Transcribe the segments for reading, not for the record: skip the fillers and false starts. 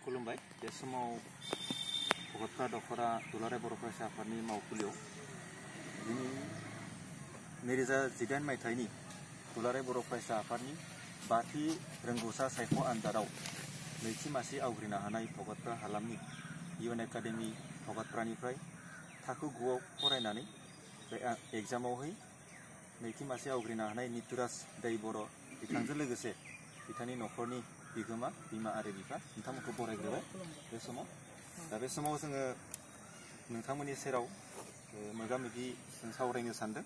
खुलुमबाय बे समाव भगतफ्रा दखरा दुलाराय बर' फरायसा आफादनि मावखुलियाव दिनै 2018 मायथाइनि दुलाराय बर' फरायसा आफादनि बाथि रोंगौसा सायख' आनजादाव नैथि मासि आवग्रिनो हानाय भगतफ्रा हालामनि इउएन एकाडेमि भगतफ्रानिफ्राय थाखो 9आव फरायनानै बे एग्जामावहाय नैथि मासि आवग्रिनो हानाय नितुराज दै बर' बिथांजों लोगोसे बिथांनि न'खरनि बिगोमा बिमा आरो बिफा नोंथांमोनखौ बरायग्रोबाय बे समाव दा बे समाव जोङो नोंथांमोननि सेराव मोगा मोगि जों सावरायनो सानदों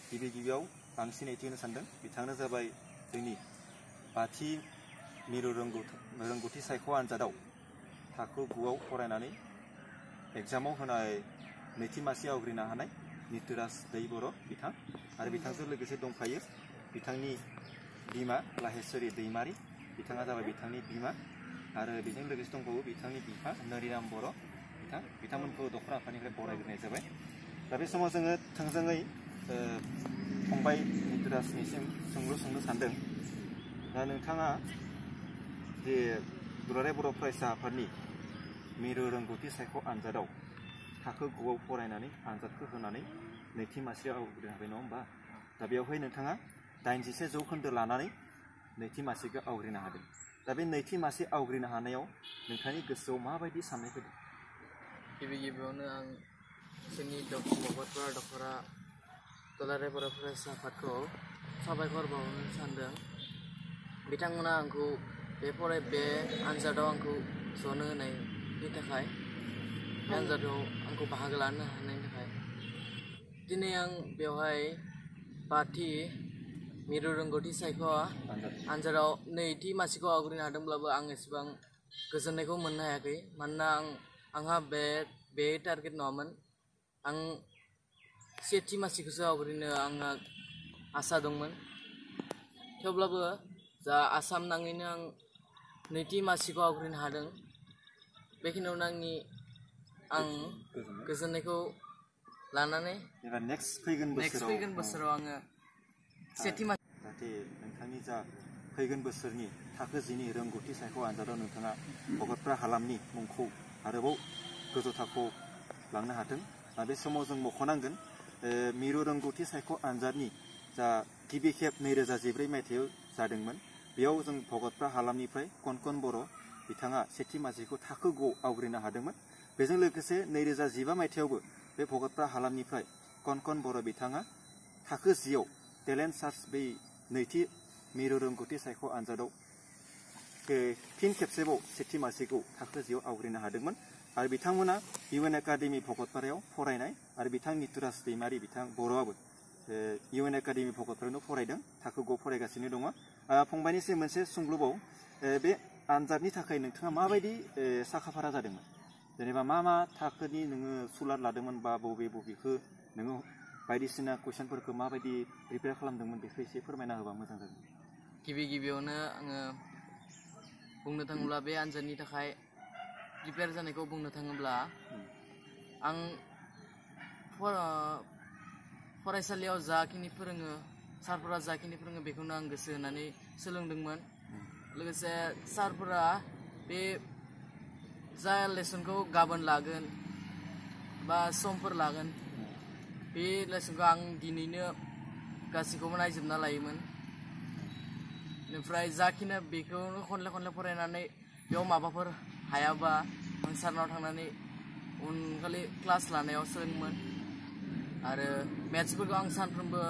गिबियाव आं सिनायथि होनो सानदों बिथांनो जाबाय जोंनि बाथि मिरु रोंगौथि सायख' आनजादाव थाखो 9आव फरायनानै एग्जामाव होनाय नैथि मासि आवग्रिनो हानाय नितुराज दै बर' बिथां आरो बिथांजों लोगोसे दंफायो बिथांनि बिमा लाहेश्वरी दैमारी बिथाङा जाबाय बिथांनि बिमा आरो बेजों लोगोसे दंबावो बिथांनि बिफा नरिराम बर' बिथांमोनखौ दखरा आफादनिफ्राय बरायग्रोनाय जाबाय दा बे समाव जोङो थोंजोङै फंबाय नितुराजनिसिम सोंनो सानदों दा नोंथाङा जे दुलाराय बर' फरायसा आफादनि मिरु रोंगौथि सायख' आनजादाव थाखो 9आव फरायनानै आनजादखौ होनानै नैथि मासियाव आवग्रिनो हाबाय नङा होमबा दा बेवहाय नोंथाङा 87% लानानै नैथि मासिखौ आवग्रिनो हादों दा बे नैथि मासि आवग्रिनो हानायाव नोंथांनि गोसोआव माबायदि साननाय फैदों गिबियावनो आं जोंनि भगतफ्रा दखरा दुलाराय बर' फरायसा आफादखौ साबायखर बावनो सानदों बिथांमोना आंखौ बे आनजादाव आंखौ जनो होनायनि थाखाय बे आनजादाव आंखौ बाहागो लानो हानायनि थाखाय दिनै आं बेवहाय बाथि मिरु रोंगौथि सायख' आनजादाव नैथि मासिखौ आवग्रिनो हादोंब्लाबो आं एसेबां गोजोननायखौ मोननो हायाखै मानोना आंहा बे टारगेट नङामोन आं सेथि मासिखौसो आवग्रिनो आंहा आसा दंमोन थेवब्लाबो जा आसाम नाङैनो आं नैथि मासिखौ आवग्रिनो हादों बेखिनियावनो आं गोजोननायखौ लानानै नेक्स्ट फैगोन बोसोराव आङो सेथि मासि जाहाथे नोंथांनि जा फैगोन बोसोरनि थाखो 10नि रोंगौथि सायख' आनजादाव नोंथाङा भगतफ्रा हालामनि मुंखौ आरोबाव गोजौ थाखोआव लांनो हाथों बे समाव जों मख'नांगोन मिरु रोंगौथि सायख' आनजादनि जा गिबि खेब 2014 मायथाइयाव जादोंमोन बेयाव जों भगतफ्रा हालामनिफ्राय कनकन बर' बिथाङा सेथि मासिखौ थाखो 9आव आवग्रिनो हादोंमोन बेजों लोगोसे 2015 मायथाइयावबो बे भगतफ्रा हालामनिफ्राय कनकन बर' बिथाङा थाखो 10आव टेलेन्ट सार्च बै नैथि मिरु रोंगौथि सायख' आनजादाव फिन खेबसेबाव सेथि मासिखौ थाखो 10आव आवग्रिनो हादोंमोन आरो बिथांमोना इउएन एकाडेमि भगतपारायाव फरायनाय आरो बिथां नितुराज दैमारी बिथां बर'आबो इउएन एकाडेमि भगतपारायावनो फरायदों थाखो 9 फरायगासिनो दङ फंबायनिसिम मोनसे सोंलुबाव बे आनजादनि थाखाय नोंथाङा माबायदि साखाफारा जादोंमोन जेनेबा मा थाखोनि नोङो सुलाद लादोंमोन बा बबेखौ नोङो बायदिसिना कुइसनफोरखौ माबायदि प्रिपेयार खालामदोंमोन बेखौ एसे फोरमायना होबा मोजां जागोन गिबियावनो आङो बुंनो थाङोब्ला बे आनजादनि थाखाय प्रिपेयार जानायखौ बुंनो थाङोब्ला आं फरायसालियाव जाखिनि फोरोङो सारफोरा जाखिनि फोरोङो बेखौनो आं गोसो होनानै सोलोंदोंमोन लोगोसे सारफोरा बे जा लेसनखौ गाबोन लागोन बा समफोर लागोन बे लेसनखौ आं दिनैनो गासैखौबो नायजोबना लायोमोन बेनिफ्राय जाखिनि बेखौनो खनले फरायनानै बेयाव माबाफोर हायाबा आं सारनाव थांनानै उनखालि क्लास लानायाव सोलोङोमोन आरो मेथ्सफोरखौ आं सानफ्रोमबो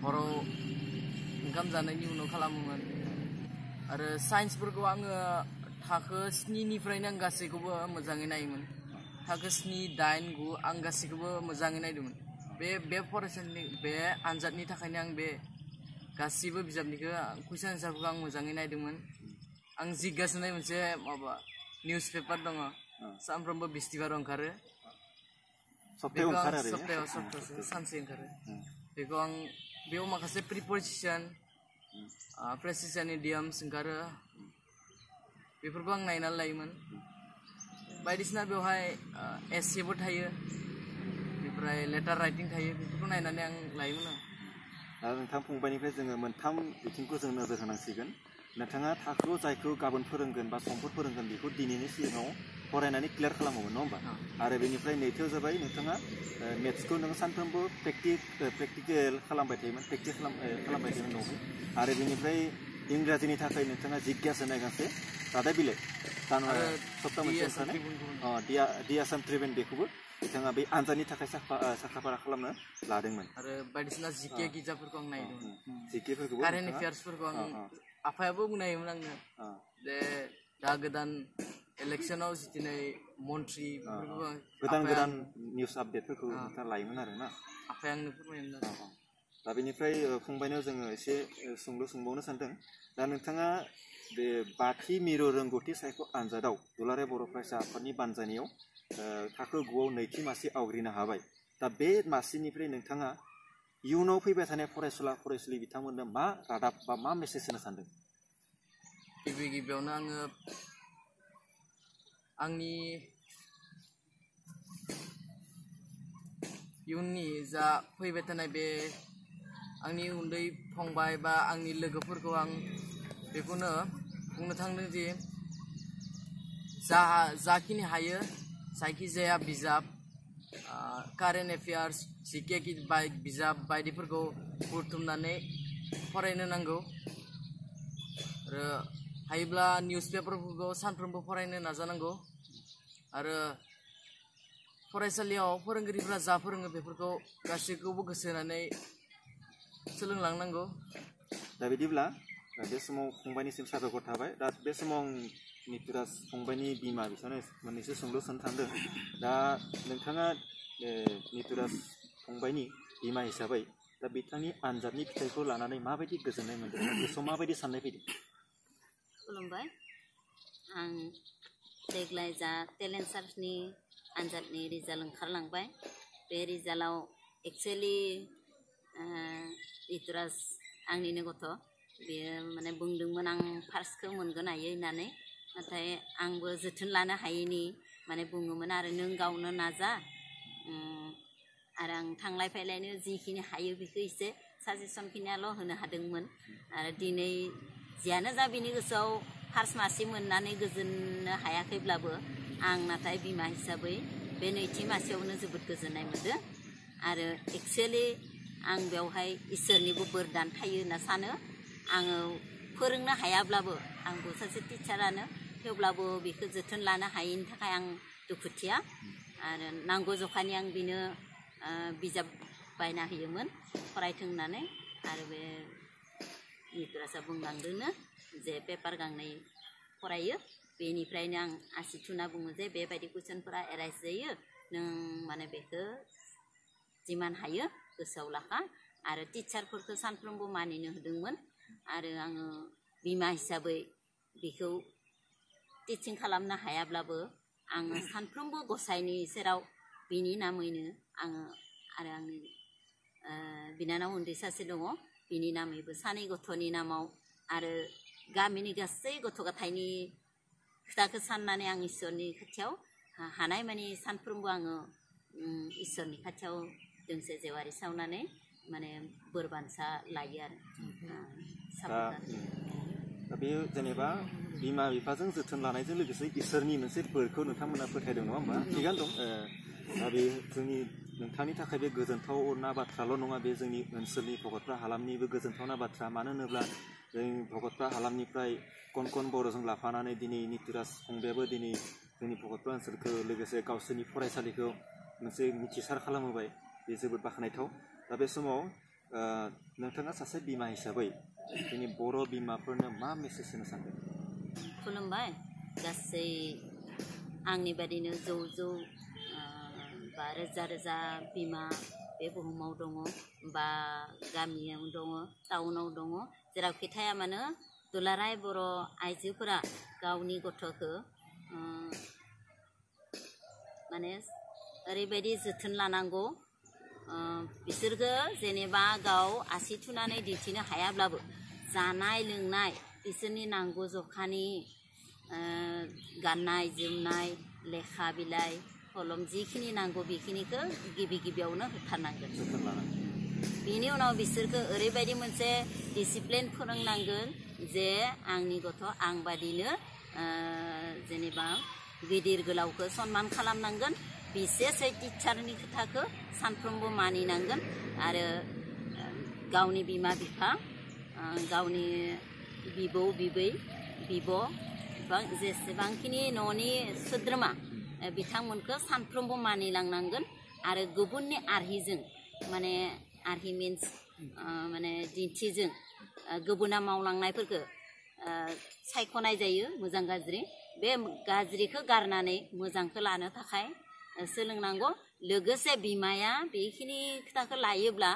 हराव ओंखाम जानायनि उनाव खालामोमोन आरो साइन्सफोरखौ आङो थाखो 7निफ्रायनो आं गासैखौबो मोजाङै नायोमोन थाखो 7, 8, 9 आं गासैखौबो मोजाङै नायदोंमोन बे फरायसालिनि बे आनजादनि थाखायनो आं बे गासैबो बिजाबनिखौ कुइसन एन्सारफोरखौ आं मोजाङै नायदोंमोन आं जिज्ञासानाय मोनसे निउस पेपार दङ सानफ्रोमबो बिस्थिबाराव ओंखारो सप्तायाव सानसे ओंखारो बेखौ आं बेयाव माखासे प्रिप'जिसन प्रेसिसन इडियम्स ओंखारो बेफोरखौ आं नायनानै लायोमोन बायदिसिना बेवहाय एसेबो थायो बेनिफ्राय लेटार राइटिं थायो बेफोरखौ नायनानै आं लायोमोन दा नोंथां फंबायनिफ्राय जोङो मोनथाम बिथिंखौ जों नोजोर होनांसिगोन नोंथाङा थाखोआव जायखौ गाबोन फोरोंगोन बा समफोर फोरोंगोन बेखौ दिनैनि सिगाङाव फरायनानै क्लियार खालामोमोन नङा होमबा आरो बेनिफ्राय नैथियाव जाबाय नोंथाङा मेथ्सखौ नों सानफ्रोमबो प्रेक्टिकेल खालामबाय थायोमोन प्रेक्टिस खालामबाय थायोमोन न'आव आरो बेनिफ्राय इंराजिनि थाखाय नोंथाङा जिज्ञासा होननाय गांसे रादाय बिलाइ सप्ता मोनसे ओंखारनाय दि आसाम ट्रिबिउन बेखौबो बिथाङा बे आनजादनि थाखाय साखाफारा खालामनो लादोंमोन आरो बायदिसिना जिके गिजाफोरखौ आं नायदोंमोन जिकेफोरखौबो कारेन्ट एफेयार्सफोरखौ आं आफायाबो बुंनायोमोन आंनो जे दा गोदान इलेक्सनाव जिदिनै मन्थ्रि गोदान निउस आपडेटफोरखौ नोंथाङा लायोमोन आरो ना आफाया आंनो फोरमायोमोन आरो दा बेनिफ्राय फंबायनाव जोङो एसे सोंबावनो सानदों दा नोंथाङा बे बाथि मिरु रोंगौथि सायख' आनजादाव दुलाराय बर' फरायसा आफादनि बानजायनायाव थाखो 9आव नैथि मासि आवग्रिनो हाबाय दा बे मासिनिफ्राय नोंथाङा इयुनाव फैबाय थानाय फरायसुला फरायसुलि बिथांमोननो मा रादाब बा मा मेसेज होनो सानदों गिबियावनो आङो आंनि इयुननि जा फैबाय थानाय बे आंनि उन्दै फंबाय बा आंनि लोगोफोरखौ आं बेखौनो बुंनो थांदों जे जाखिनि हायो जायखिजाया बिजाब कारेन्ट एफेयार्स जिके बिजाब बायदिफोरखौ बुथुमनानै फरायनो नांगौ आरो हायोब्ला निउस पेपारफोरखौ सानफ्रोमबो फरायनो नाजानांगौ आरो फरायसालियाव फोरोंगिरिफ्रा जा फोरोङो बेफोरखौ गासैखौबो गोसो होनानै सोलोंलांनांगौ दा बिदिब्ला बे समाव फंबायनिसिम साबायखर थाबाय दा बे समाव आं नितुराज फंबायनि बिमा बिसानो मोननैसो सोंलु सोंनो सानदों दा नोंथाङा नितुराज फंबायनि बिमा हिसाबै दा बिथांनि आनजादनि फिथाइखौ लानानै माबायदि गोजोननाय मोन्दों गोसोआव माबायदि साननाय फैदों खुलुमबाय आं देग्लाय जा टेलेन्ट सार्चनि आनजादनि रिजाल्ट ओंखारलांबाय बे रिजाल्टआव एक्सुवेलि नितुराज आंनिनो गथ' बेयो माने बुंदोंमोन आं फार्स्टखौ मोनगोन हायो होननानै नाथाय आंबो जोथोन लानो हायैनि माने बुङोमोन आरो नों गावनो नाजा आरो आं थांलाय फैलायनो जिखिनि हायो बेखौ एसे साजेसनखिनियाल' होनो हादोंमोन आरो दिनै जियानो जा बिनि गोसोआव फार्स्ट मासि मोननानै गोजोननो हायाखैब्लाबो आं नाथाय बिमा हिसाबै बे नैथि मासियावनो जोबोद गोजोननाय मोनदों आरो एक्सुवेलि आं बेवहाय इसोरनिबो बोरदान थायो होनना सानो आङो फोरोंनो हायाब्लाबो आंबो सासे टिचारानो थेवब्लाबो बेखौ जोथोन लानो हायैनि थाखाय आं दुखुथिया आरो नांगौ जखानि आं बिनो बिजाब बायना होयोमोन फरायथों होननानै आरो बे नितुराजआ बुंलांदोंनो जे पेपार गांनै फरायो बेनिफ्रायनो आं आसि थुना बुङो जे बेबायदि कुइसनफोरा एराइज जायो नों माने बेखौ जिमान हायो गोसोआव लाखा आरो टिचारफोरखौ सानफ्रोमबो मानिनो होदोंमोन आरो आङो बिमा हिसाबै बेखौ टिचिं खालामनो हायाब्लाबो आङो सानफ्रोमबो गसाइनि सेराव बिनि नामैनो आङो आरो आंनि बिनानाव उन्दै सासे दङ बिनि नामैबो सानै गथ'नि नामाव आरो गामिनि गासै गथ' गथायनि खोथाखौ साननानै आं इसोरनि खाथियाव हानाय मानि सानफ्रोमबो आङो इसोरनि खाथियाव दोंसे जेवारि सावनानै माने बोर बान्सा लायो आरो दा बेयो जेनेबा बिमा बिफाजों जोथोन लानायजों लोगोसे इसोरनि मोनसे बोरखौ नोंथांमोना फोथायदों नङा होमबा थिगानो दं दा बे जोंनि नोंथांनि थाखाय बे गोजोनथावना बाथ्राल' नङा बे जोंनि ओनसोलनि भगतपारा हालामनिबो गोजोनथावना बाथ्रा मानो होनोब्ला जों भगतपारा हालामनिफ्राय कन बर'जों लाफानानै दिनै नितुराज फंबायाबो दिनै जोंनि भगतपारा ओनसोलखौ लोगोसे गावसोरनि फरायसालिखौ मोनसे मिथिसार खालामहोबाय बे जोबोद बाख्नायथाव दा बे समाव नोंथाङा सासे बिमा हिसाबै जोंनि बर' बिमाफोरनो मा मेसेज होनो सानदों खुलुमबाय गासै आंनि बादिनो जौ बा रोजा रोजा बिमा बे बुहुमाव दङ बा गामियाव दङ टाउनाव दङ जेरावखि थाया मानो दुलाराय बर' आइजोफोरा गावनि गथ'खौ माने ओरैबायदि जोथोन लानांगौ बिसोरखौ जेनेबा गाव आसि थुनानै दिन्थिनो हायाब्लाबो जानाय लोंनाय बिसोरनि नांगौ जखानि गाननाय जोमनाय लेखा बिलाइ कलम जिखिनि नांगौ बेखिनिखौ गिबियावनो होथारनांगोन बिनि उनाव बिसोरखौ ओरैबायदि मोनसे डिसिप्लिन फोरोंनांगोन जे आंनि गथ' आं बादिनो जेनेबा गिदिर गोलावखौ सनमान खालामनांगोन बिसेसै टिचारनि खोथाखौ सानफ्रोमबो मानिनांगोन आरो गावनि बिमा बिफा गावनि बिबौ बिबै बिब' जेसेबांखिनि न'नि सोद्रोमा बिथांमोनखौ सानफ्रोमबो मानिलांनांगोन आरो गुबुननि आरहिजों माने आरहि मिन्स माने दिन्थिजों गुबुना मावलांनायफोरखौ सायख'नाय जायो मोजां गाज्रि बे गाज्रिखौ गारनानै मोजांखौ लानो थाखाय सोलोंनांगौ लोगोसे बिमाया बेखिनि खोथाखौ लायोब्ला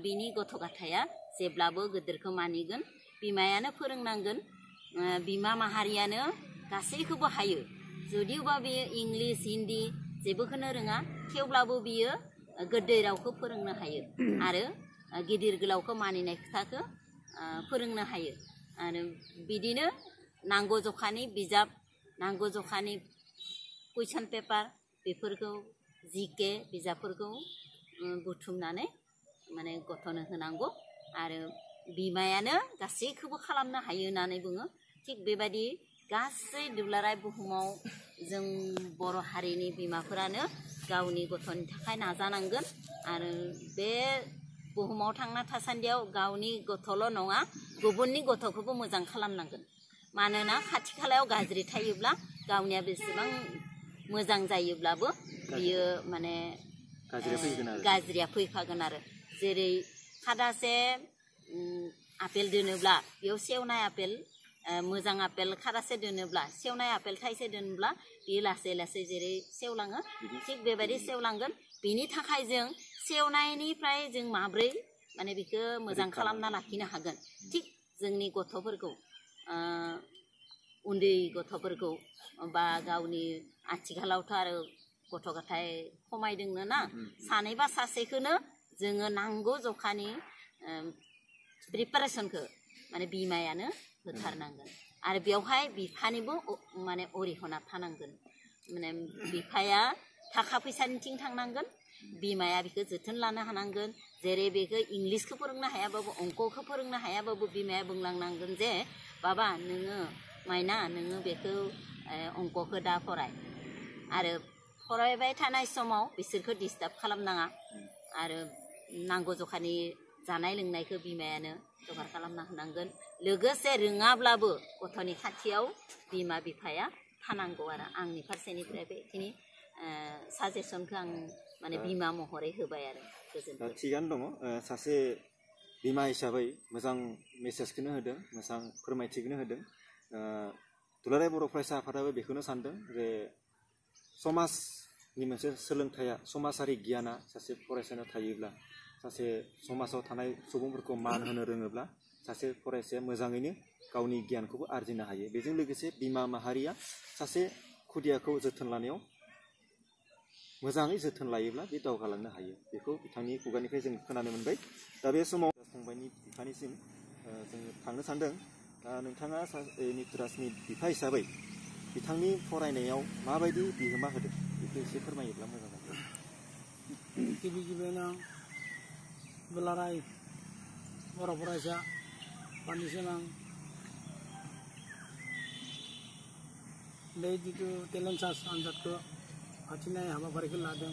बिनि गथ' गथाया जेब्लाबो गिदिरखौ मानिगोन बिमायानो फोरोंनांगोन बिमा माहारियानो गासैखौबो हायो जुदिबा बियो इंलिस हिन्दी जेबोखौनो रोङा थेवब्लाबो बियो गोदै रावखौ फोरोंनो हायो आरो गिदिर गोलावखौ मानिनाय खोथाखौ फोरोंनो हायो आरो बिदिनो नांगौ जखानि बिजाब नांगौ जखानि कुइसन पेपार बेफोरखौ जिके बिजाबफोरखौ बुथुमनानै माने गथ'नो होनांगौ आरो बिमायानो गासैखौबो खालामनो हायो होननानै बुङो थिग बेबायदि गासै दुलाराय बुहुमाव जों बर' हारिनि बिमाफोरानो गावनि गथ'नि थाखाय नाजानांगोन आरो बे बुहुमाव थांना थासान्दियाव गावनि गथ'ल' नङा गुबुननि गथ'खौबो मोजां खालामनांगोन मानोना खाथि खालायाव गाज्रि थायोब्ला गावनिया बेसेबां मोजां जायोब्लाबो बियो माने गाज्रिया फैफागोन आरो जेरै खादासे आपेल दोनोब्ला बेयाव सेवनाय आपेल मोजां आपेल खादासे दोनोब्ला सेवनाय आपेल थाइसे दोनोब्ला बियो लासै लासै जेरै सेवलाङो थिग बेबायदि सेवलांगोन बिनि थाखाय जों सेवनायनिफ्राय जों माब्रै माने बेखौ मोजां खालामना लाखिनो हागोन थिग जोंनि गथ'फोरखौ उन्दै गथ'फोरखौ बा गावनि आथिखालावथ' आरो गथ' गथाय खमायदोंनो ना सानैबा सासेखौनो जोङो नांगौ जखानि प्रिपारेसनखौ माने बिमायानो होथारनांगोन आरो बेवहाय बिफानिबो माने अरिहना थानांगोन माने बिफाया थाखा फैसानिथिं थांनांगोन बिमाया बेखौ जोथोन लानो हानांगोन जेरै बेखौ इंलिसखौ फोरोंनो हायाबाबो अंकखौ फोरोंनो हायाबाबो बिमाया बुंलांनांगोन जे बाबा नोङो माइना नोङो बेखौ अंकखौ दा फराय आरो फरायबाय थानाय समाव बिसोरखौ डिस्टार्ब खालामनाङा आरो नांगौ जखानि जानाय लोंनायखौ बिमायानो जगार खालामना होनांगोन लोगोसे रोङाब्लाबो गथ'नि खाथियाव बिमा बिफाया थानांगौ आरो आंनि फारसेनिफ्राय बेखिनि साजेसनखौ आं माने बिमा महरै होबाय आरो गोजोन्थों थिगानो दङ सासे बिमा हिसाबै मोजां मेसेजखौनो होदों मोजां फोरमायथिखौनो होदों दुलाराय बर' फरायसा आफादाबो बेखौनो सानदों जे समाजनि मोनसे सोलोंथाइया समाजारि गियाना सासे फरायसानाव थायोब्ला सासे समाजाव थानाय सुबुंफोरखौ मान होनो रोङोब्ला सासे फरायसाया मोजाङैनो गावनि गियानखौबो आरजिनो हायो बेजों लोगोसे बिमा माहारिया सासे खुदियाखौ जोथोन लानायाव मोजाङै जोथोन लायोब्ला बे दावगालांनो हायो बेखौ बिथांनि खुगानिफ्राय जों खोनानो मोनबाय दा बे समाव फंबायनि बिफानिसिम जों थांनो सानदों दा नोंथाङा नितुराजनि बिफा हिसाबै बिथांनि फरायनायाव माबायदि बिहोमा होदों बेखौ एसे फोरमायोब्ला मोजां जागोन गिबि गिबियावनो दुलाराय बर' फरायसा आफादनिसिम आं बे जिथु टेलेन्ट सार्च आनजादखौ फाथिनाय हाबाफारिखौ लादों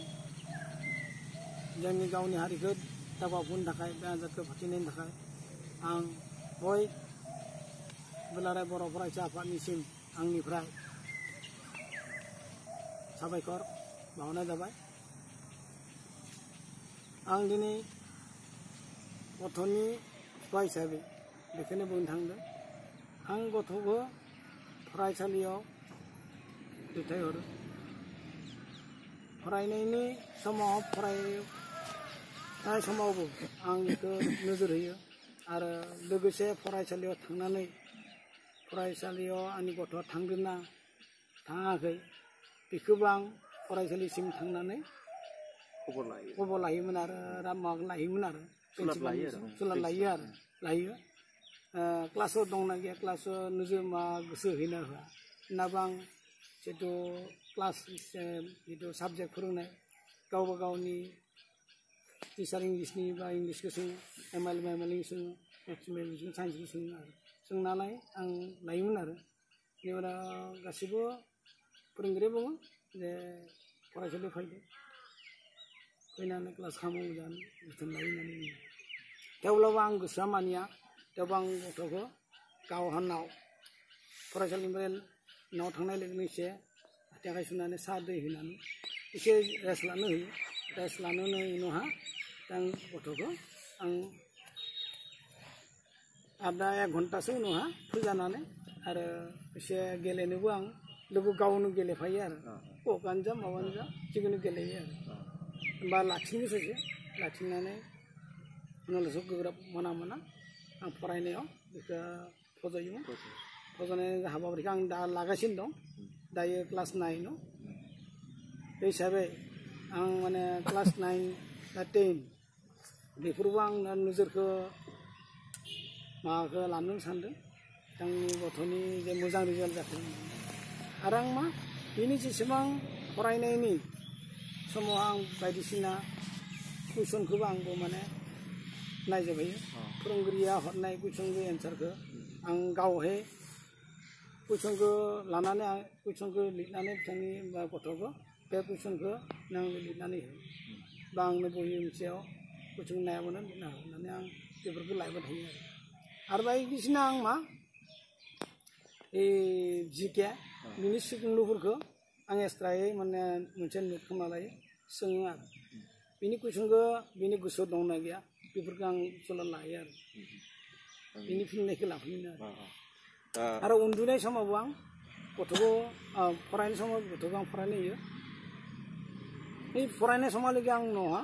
जोंनि गावनि हारिखौ दावगाहोनो थाखाय बे आनजादखौ फाथिनायनि थाखाय आं बय दुलाराय बर' फरायसा आफादनिसिम आंनिफ्राय साबायखर बावनाय जाबाय आं दिनै गथ'नि बिफा हिसाबै बेखौनो बुंनो थांदों आं गथ'खौ फरायसालियाव दैथायहरो फरायनायनि समाव फरायनाय समावबो आं बेखौ नोजोर होयो आरो लोगोसे फरायसालियाव थांनानै फरायसालियाव आंनि गथ'आ थांदोंना थाङाखै बेखौबो आं फरायसालिसिम थांनानै खबर लायोमोन आरो माबा लायोमोन आरो सुलाद लायो क्लासाव दंना गैया क्लासाव नोजोर मा गोसो होना होआ होनाबो आं जितु क्लास जितु साबजेक्ट फोरोंनाय गावबा गावनि टिचार इंलिसनि बा इंलिसखौ सोङो एमएल सोङो मेथमेटिक्स साइन्सखौ सोङो आरो सोंनानै आं लायोमोन आरो बेनिफ्राय गासिबो फोरोंगिरि बुङो जे फरायसालियाव फैदो फैनानै क्लास खालामो मोजां जोथोन लायो होननानै बुङो थेवब्लाबो आं गोसोआ मानिया थेवबो आं गथ'खौ गावहानाव फरायसालिनिफ्राय न'आव थांनाय लोगो एसे आथिं आखाइ सुनानै साहा दै होनानै एसे रेस्ट लानो होयो रेस्ट लानो उनावहा आं गथ'खौ आं आधा 1 घन्टासो उनावहा फैजानानै आरो एसे गेलेनोबो आं लोगो गावनो गेलेफायो आरो ककआनो जा माबानो जा जिखुनु गेलेयो आरो होमबा लाखिनो ससे लाखिनानै उनावसो गोब्राब मोना आं फरायनायाव बेखौ फज'योमोन फज'नाय हाबाफारिखौ आं दा लागासिनो दं दायो क्लास 9 बे हिसाबै आं माने क्लास 9 दा 10 बेफोरबो आं नोजोरखौ माबाखौ लानो सानदों आंनि गथ'नि जे मोजां रिजाल्ट जाथों आरो आं मा बेनि जेसेबां फरायनायनि समाव आं बायदिसिना कुइसनखौबो आंबो माने नायजोबहैयो फोरोंगिरिया हरनाय कुइसननि एन्सारखौ आं गावहाय कुइसनखौ लानानै आं कुइसनखौ लिरनानै बिथांनि गथ'खौ बे कुइसनखौ आं लिरनानै होयो बा आंनो बहि मोनसेयाव कुइसन नायाबानो लिरना हो होननानै आं बेफोरखौ लायबाय थायो आरो बायदिसिना आं मा जिके बिनि सोंलुफोरखौ आं एक्सट्रायै माने मोनसे नोट खालामना लायो सोङो आरो बिनि कुइसनखौ बिनि गोसोआव दंना गैया बेफोरखौ आं सल्भ लायो आरो बिनि फिननायखौ लाफैयो आरो उन्दुनाय समावबो आं गथ'खौ फरायनाय समाव गथ'खौ आं फरायनो होयो बे फरायनाय समावलागि आं न'हा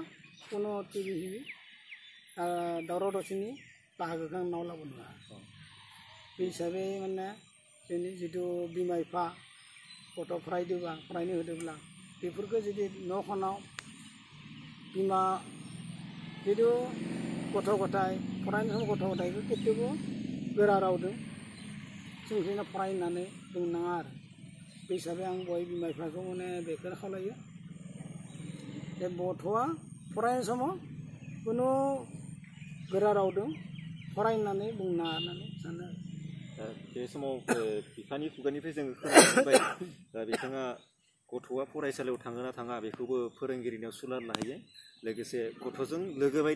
कुनु टिभि दावराव दावसिनि बाहागोखौ आं नाव लाबोनो होआ बे हिसाबै माने जोंनि जिथु बिमा बिफा गथ' फरायनो होदोंब्ला बेफोरखौ जुदि न' खनाव बिमा जिथु गथ' गथाय फरायनाय समाव गथ' गथायखौ केতিয়াबो गोरा रावदों जोंखौनो फरायनानै बुंनाङा आरो बे हिसाबै आं बय बिमा बिफाखौ माने बेखौनो खावलायो जे गथ'आ फरायनाय समाव कुनु गोरा रावदों फरायनानै बुंनाङा होननानै सानो बे समाव बिफानि खुगानिफ्राय जोङो खोनानो मोनबाय बिथाङा गथ'आ फरायसालियाव थाङो ना थाङा बेखौबो फोरोंगिरिनियाव सुलाद लाहैयो लोगोसे गथ'जों लोगो बायदि